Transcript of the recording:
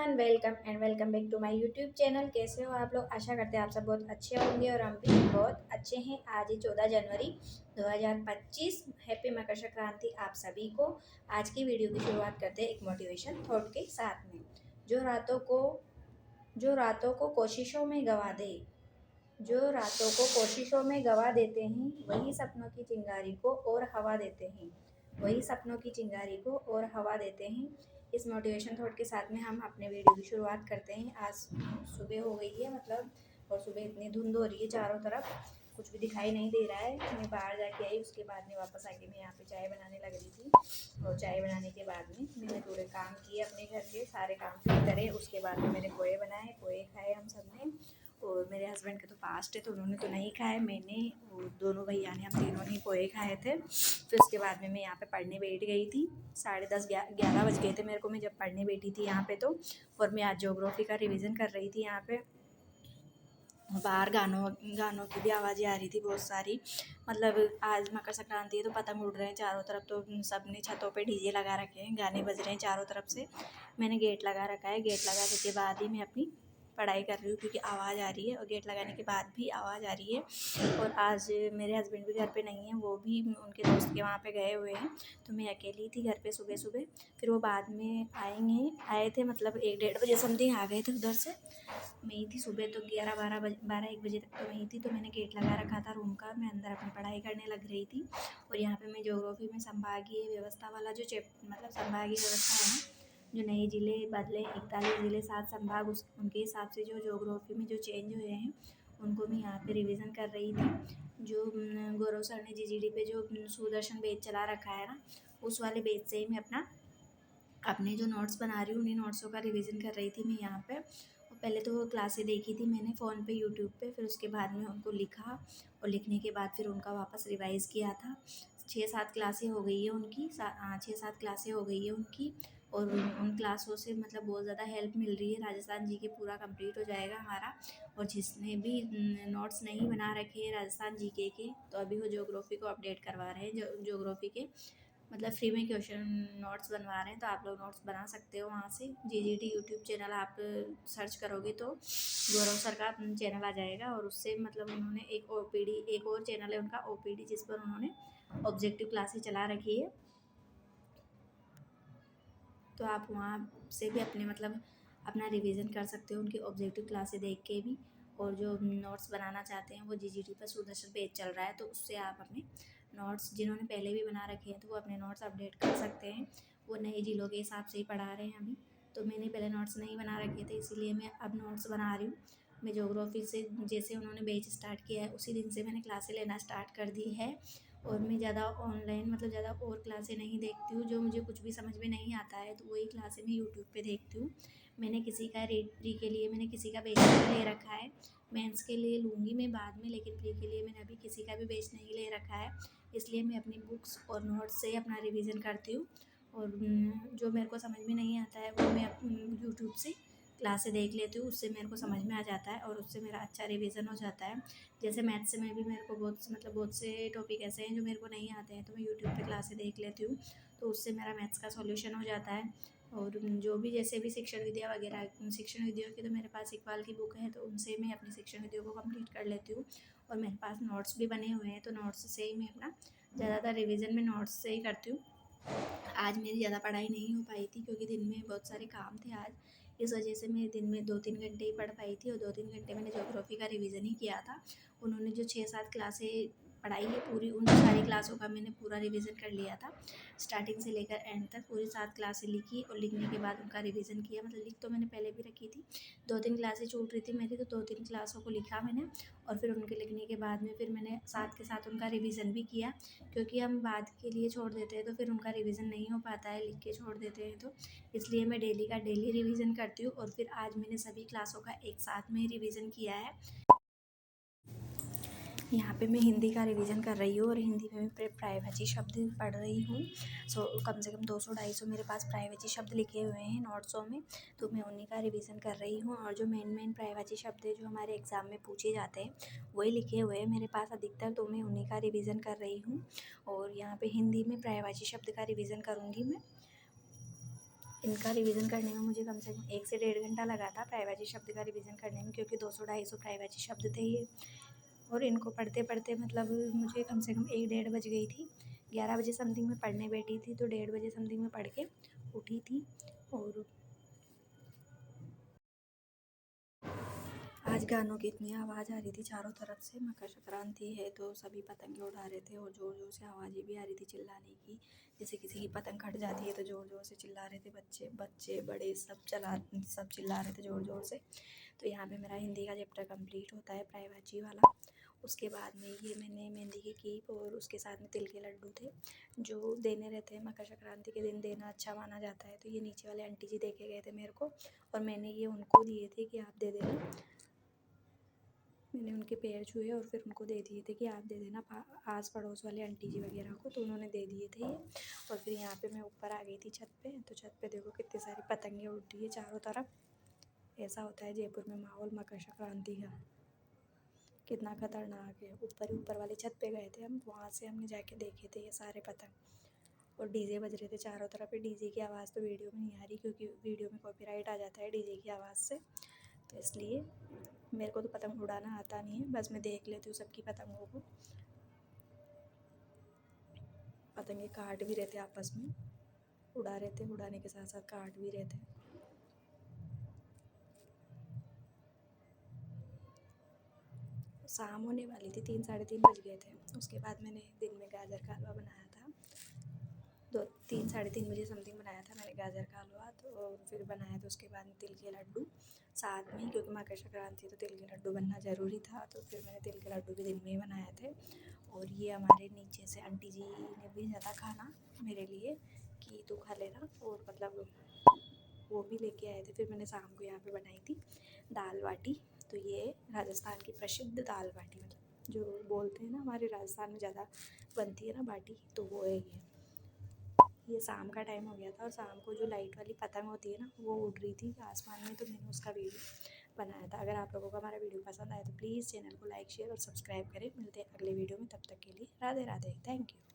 Everyone, welcome back to my YouTube channel. कैसे हो आप लोग? आशा करते हैं आप सब बहुत अच्छे होंगे और हम भी बहुत अच्छे हैं। आज ही 14 जनवरी 2025। हैप्पी मकर संक्रांति आप सभी को। आज की वीडियो की शुरुआत करते हैं एक मोटिवेशन थॉट के साथ में। जो रातों को जो रातों को कोशिशों में गवा दे जो रातों को कोशिशों में गवा देते हैं, वही सपनों की चिंगारी को और हवा देते हैं। वही सपनों की चिंगारी को और हवा देते हैं। इस मोटिवेशन थॉट के साथ में हम अपने वीडियो की शुरुआत करते हैं। आज सुबह हो गई है और सुबह इतनी धुंध हो रही है, चारों तरफ कुछ भी दिखाई नहीं दे रहा है। मैं बाहर जाके आई, उसके बाद में वापस आके मैं यहाँ पे चाय बनाने लग रही थी। और चाय बनाने के बाद में मैंने पूरे काम किए, अपने घर के सारे काम फिर करे। उसके बाद में मैंने पोहे बनाए, पोहे खाए हम सब ने। और मेरे हस्बैंड के तो फास्ट है तो उन्होंने तो नहीं खाए, मैंने और दोनों भैया ने, हम तीनों ने पोहे खाए थे। फिर उसके बाद में मैं यहाँ पे पढ़ने बैठ गई थी। 10:30 11 बज गए थे मेरे को, मैं जब पढ़ने बैठी थी यहाँ पे तो। और मैं आज ज्योग्राफी का रिवीजन कर रही थी यहाँ पे। बाहर गानों गानों की भी आवाज़ें आ रही थी बहुत सारी। मतलब आज मकर संक्रांति है तो पतंग उड़ रहे हैं चारों तरफ, तो सब ने छतों पे डीजे लगा रखे हैं, गाने बज रहे हैं चारों तरफ से। मैंने गेट लगा रखा है, गेट लगाने के बाद ही मैं अपनी पढ़ाई कर रही हूँ क्योंकि आवाज़ आ रही है, और गेट लगाने के बाद भी आवाज़ आ रही है। और आज मेरे हस्बैंड भी घर पे नहीं है, वो भी उनके दोस्त के वहाँ पे गए हुए हैं, तो मैं अकेली थी घर पे सुबह सुबह। फिर वो बाद में आए थे, मतलब 1 1:30 बजे समथिंग आ गए थे उधर से। मैं ही थी सुबह तो 11 12 1 बजे तक तो वहीं थी। तो मैंने गेट लगा रखा था रूम का, मैं अंदर अपनी पढ़ाई करने लग रही थी। और यहाँ पे मैं ज्योग्राफी में संभागीय व्यवस्था वाला जो मतलब संभागीय व्यवस्था है ना, जो नए ज़िले बदले, 41 ज़िले 7 संभाग, उस उनके हिसाब से जो ज्योग्राफी में जो चेंज हुए हैं उनको मैं यहाँ पे रिवीजन कर रही थी। जो गौरव सर ने जीजीडी पे जो सुदर्शन बैच चला रखा है ना, उस वाले बैच से ही मैं अपने जो नोट्स बना रही हूँ, उन्हीं नोट्सों का रिवीजन कर रही थी मैं यहाँ पे। और पहले तो वो क्लासें देखी थी मैंने फ़ोन पे, यूट्यूब पे। फिर उसके बाद में उनको लिखा, और लिखने के बाद फिर उनका वापस रिवाइज़ किया था। 6 7 क्लासें हो गई है उनकी, 6 7 क्लासें हो गई है उनकी। और उन क्लासों से मतलब बहुत ज़्यादा हेल्प मिल रही है। राजस्थान जी के पूरा कंप्लीट हो जाएगा हमारा। और जिसने भी नोट्स नहीं बना रखे हैं राजस्थान जीके के, तो अभी वो ज्योग्राफी को अपडेट करवा रहे हैं। ज्योग्राफी के मतलब फ्री में क्वेश्चन नोट्स बनवा रहे हैं, तो आप लोग नोट्स बना सकते हो वहाँ से। जीजीटी यूट्यूब चैनल आप सर्च करोगे तो गौरव सर का चैनल आ जाएगा। और उससे मतलब उन्होंने एक और चैनल है उनका ओपीडी, जिस पर उन्होंने ऑब्जेक्टिव क्लासेस चला रखी है। तो आप वहाँ से भी अपने मतलब अपना रिवीजन कर सकते हो उनकी ऑब्जेक्टिव क्लासेस देख के भी। और जो नोट्स बनाना चाहते हैं वो जीजीटी पर सुदर्शन पेज चल रहा है, तो उससे आप अपने नोट्स, जिन्होंने पहले भी बना रखे हैं तो वो अपने नोट्स अपडेट कर सकते हैं। वो नए जिलों के हिसाब से ही पढ़ा रहे हैं अभी। तो मैंने पहले नोट्स नहीं बना रखे थे, इसीलिए मैं अब नोट्स बना रही हूँ। मैं ज्योग्राफी से जैसे उन्होंने बैच स्टार्ट किया है, उसी दिन से मैंने क्लासें लेना स्टार्ट कर दी है। और मैं ज़्यादा ऑनलाइन मतलब ज़्यादा और क्लासें नहीं देखती हूँ। जो मुझे कुछ भी समझ में नहीं आता है तो वही क्लासें मैं यूट्यूब पे देखती हूँ। मैंने किसी का रीड प्री के लिए मैंने किसी का बेच नहीं ले रखा है। मेंस के लिए लूँगी मैं बाद में, लेकिन प्री के लिए मैंने अभी किसी का भी बेच नहीं ले रखा है। इसलिए मैं अपनी बुक्स और नोट्स से अपना रिवीजन करती हूँ। और जो मेरे को समझ में नहीं आता है वो मैं यूट्यूब से क्लासें देख लेती हूँ, उससे मेरे को समझ में आ जाता है और उससे मेरा अच्छा रिवीजन हो जाता है। जैसे मैथ्स में भी मेरे को बहुत से टॉपिक ऐसे हैं जो मेरे को नहीं आते हैं, तो मैं यूट्यूब पे क्लासें देख लेती हूँ, तो उससे मेरा मैथ्स का सॉल्यूशन हो जाता है। और जो भी जैसे भी शिक्षण विद्या वगैरह, शिक्षण विद्या की तो मेरे पास इकबाल की बुक है, तो उनसे मैं अपनी शिक्षण विद्या को कंप्लीट कर लेती हूँ। और मेरे पास नोट्स भी बने हुए हैं, तो नोट्स से ही मैं अपना ज़्यादातर रिवीजन में नोट्स से ही करती हूँ। आज मेरी ज़्यादा पढ़ाई नहीं हो पाई थी क्योंकि दिन में बहुत सारे काम थे आज। इस वजह से मैं दिन में 2 3 घंटे ही पढ़ पाई थी, और 2 3 घंटे मैंने ज्योग्राफी का रिवीजन ही किया था। उन्होंने जो 6 7 क्लासें पढ़ाई है पूरी, उन सारी क्लासों का मैंने पूरा रिवीजन कर लिया था। स्टार्टिंग से लेकर एंड तक पूरी 7 क्लासें लिखी, और लिखने के बाद उनका रिवीजन किया। मतलब लिख तो मैंने पहले भी रखी थी, 2 3 क्लासें छूट रही थी मेरी, तो 2 3 क्लासों को लिखा मैंने। और फिर उनके लिखने के बाद में फिर मैंने साथ के साथ उनका रिवीजन भी किया, क्योंकि हम बाद के लिए छोड़ देते हैं तो फिर उनका रिवीजन नहीं हो पाता है, लिख के छोड़ देते हैं तो। इसलिए मैं डेली का डेली रिवीजन करती हूँ। और फिर आज मैंने सभी क्लासों का एक साथ में ही रिवीजन किया है। यहाँ पे मैं हिंदी का रिवीजन कर रही हूँ, और हिंदी में मैं प्रायवाची शब्द पढ़ रही हूँ। कम से कम 200 250 मेरे पास प्रायवाची शब्द लिखे हुए हैं नोट्सों में, तो मैं उन्हीं का रिवीजन कर रही हूँ। और जो मेन प्रायवाची शब्द है जो हमारे एग्ज़ाम में पूछे जाते हैं वही लिखे हुए हैं मेरे पास अधिकतर, तो मैं उन्हीं का रिवीजन कर रही हूँ। और यहाँ पर हिंदी में प्रायवाची शब्द का रिवीजन करूँगी मैं। इनका रिवीजन करने में मुझे कम से कम 1 से 1.5 घंटा लगा था प्राइवेसी शब्द का रिवीजन करने में, क्योंकि 200-250 प्राइवेसी शब्द थे ये। और इनको पढ़ते पढ़ते मतलब मुझे कम से कम 1-1:30 बज गई थी। 11 बजे समथिंग में पढ़ने बैठी थी, तो 1:30 बजे समथिंग में पढ़ के उठी थी। और आज गानों की इतनी आवाज़ आ रही थी चारों तरफ से। मकर संक्रांति है तो सभी पतंगे उड़ा रहे थे और ज़ोर ज़ोर से आवाज़ें भी आ रही थी चिल्लाने की। जैसे किसी की पतंग कट जाती है तो ज़ोर ज़ोर से चिल्ला रहे थे बच्चे बड़े सब चिल्ला रहे थे ज़ोर ज़ोर से। तो यहाँ पे मेरा हिंदी का चैप्टर कंप्लीट होता है प्राइवेसी वाला। उसके बाद में ये मैंने मेहंदी की कीप और उसके साथ में तिल के लड्डू थे जो देने रहते हैं मकर संक्रांति के दिन, देना अच्छा माना जाता है। तो ये नीचे वाले आंटी जी दे के गए थे मेरे को और मैंने ये उनको दिए थे कि आप दे देना। मैंने उनके पैर छुए और फिर उनको दे दिए थे कि आप दे देना आस पड़ोस वाले आंटी जी वगैरह को, तो उन्होंने दे दिए थे ये। और फिर यहाँ पे मैं ऊपर आ गई थी छत पे। तो छत पे देखो कितनी सारी पतंगे उड़ रही है चारों तरफ। ऐसा होता है जयपुर में माहौल मकर संक्रांति का, कितना खतरनाक है। ऊपर वाली छत पे गए थे हम, वहाँ से हमने जाके देखे थे ये सारे पतंग। और डीजे बज रहे थे चारों तरफ। डीजे की आवाज़ तो वीडियो में नहीं आ रही क्योंकि वीडियो में कॉपीराइट आ जाता है डीजे की आवाज़ से, तो इसलिए मेरे को तो पतंग उड़ाना आता नहीं है, बस मैं देख लेती हूँ सबकी पतंगों को। पतंगे काट भी रहते आपस में, उड़ा रहे थे, उड़ाने के साथ साथ काट भी रहे थे। शाम होने वाली थी, 3-3:30 बज गए थे। उसके बाद मैंने दिन में गाजर का हलवा बनाया था। 3-3:30 बजे समथिंग बनाया था मैंने गाजर का हलवा। तो फिर बनाया था उसके बाद में तिल के लड्डू साथ में, क्योंकि मकर संक्रांति तो तिल के लड्डू बनना ज़रूरी था। तो फिर मैंने तिल के लड्डू भी दिन में ही बनाए थे। और ये हमारे नीचे से आंटी जी ने भेजा था खाना मेरे लिए कि तू खा लेना, और मतलब वो भी लेके आए थे। फिर मैंने शाम को यहाँ पे बनाई थी दाल बाटी। तो ये राजस्थान की प्रसिद्ध दाल बाटी, मतलब जो बोलते हैं ना हमारे राजस्थान में ज़्यादा बनती है ना बाटी, तो वो है ये शाम का टाइम हो गया था और शाम को जो लाइट वाली पतंग होती है ना वो उड़ रही थी आसमान में, तो मैंने उसका वीडियो बनाया था। अगर आप लोगों को हमारा वीडियो पसंद आए तो प्लीज़ चैनल को लाइक शेयर और सब्सक्राइब करें। मिलते हैं अगले वीडियो में, तब तक के लिए राधे राधे, थैंक यू।